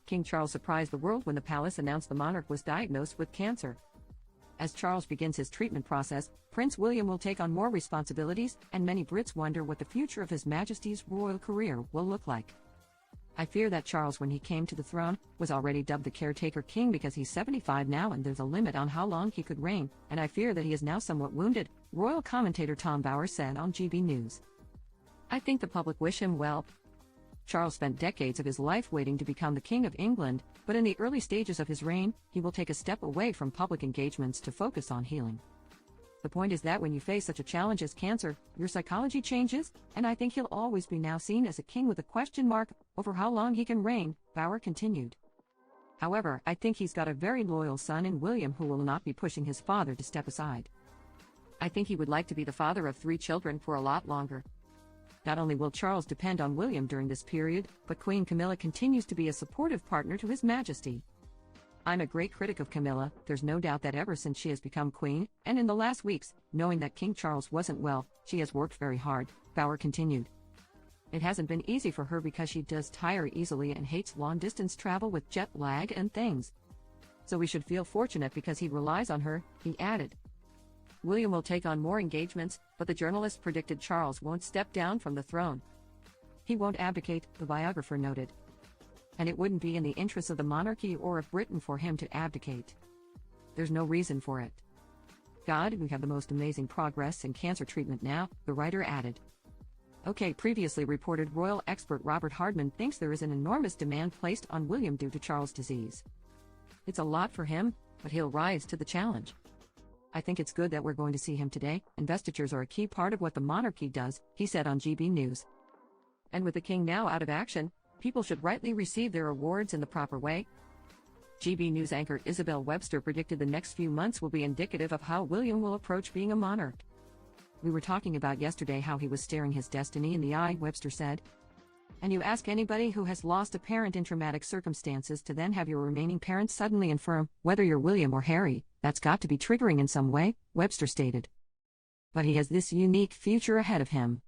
King Charles surprised the world when the palace announced the monarch was diagnosed with cancer. As Charles begins his treatment process, Prince William will take on more responsibilities, and many Brits wonder what the future of His Majesty's royal career will look like. I fear that Charles, when he came to the throne, was already dubbed the caretaker king because he's 75 now and there's a limit on how long he could reign, and I fear that he is now somewhat wounded, royal commentator Tom Bauer said on GB News. I think the public wish him well. Charles spent decades of his life waiting to become the King of England, but in the early stages of his reign, he will take a step away from public engagements to focus on healing. The point is that when you face such a challenge as cancer, your psychology changes, and I think he'll always be now seen as a king with a question mark over how long he can reign, Bauer continued. However, I think he's got a very loyal son in William who will not be pushing his father to step aside. I think he would like to be the father of 3 children for a lot longer. Not only will Charles depend on William during this period, but Queen Camilla continues to be a supportive partner to His Majesty. I'm a great critic of Camilla, there's no doubt that ever since she has become queen, and in the last weeks, knowing that King Charles wasn't well, she has worked very hard, Bauer continued. It hasn't been easy for her because she does tire easily and hates long-distance travel with jet lag and things. So we should feel fortunate because he relies on her, he added. William will take on more engagements, but the journalist predicted Charles won't step down from the throne. He won't abdicate, the biographer noted. And it wouldn't be in the interests of the monarchy or of Britain for him to abdicate. There's no reason for it. God, we have the most amazing progress in cancer treatment now, the writer added. OK, previously reported royal expert Robert Hardman thinks there is an enormous demand placed on William due to Charles' disease. It's a lot for him, but he'll rise to the challenge. I think it's good that we're going to see him today. Investitures are a key part of what the monarchy does, he said on GB News. And with the king now out of action, people should rightly receive their awards in the proper way. GB News anchor Isabel Webster predicted the next few months will be indicative of how William will approach being a monarch. We were talking about yesterday how he was staring his destiny in the eye, Webster said. And you ask anybody who has lost a parent in traumatic circumstances to then have your remaining parents suddenly infirm, whether you're William or Harry, that's got to be triggering in some way, Webster stated. But he has this unique future ahead of him.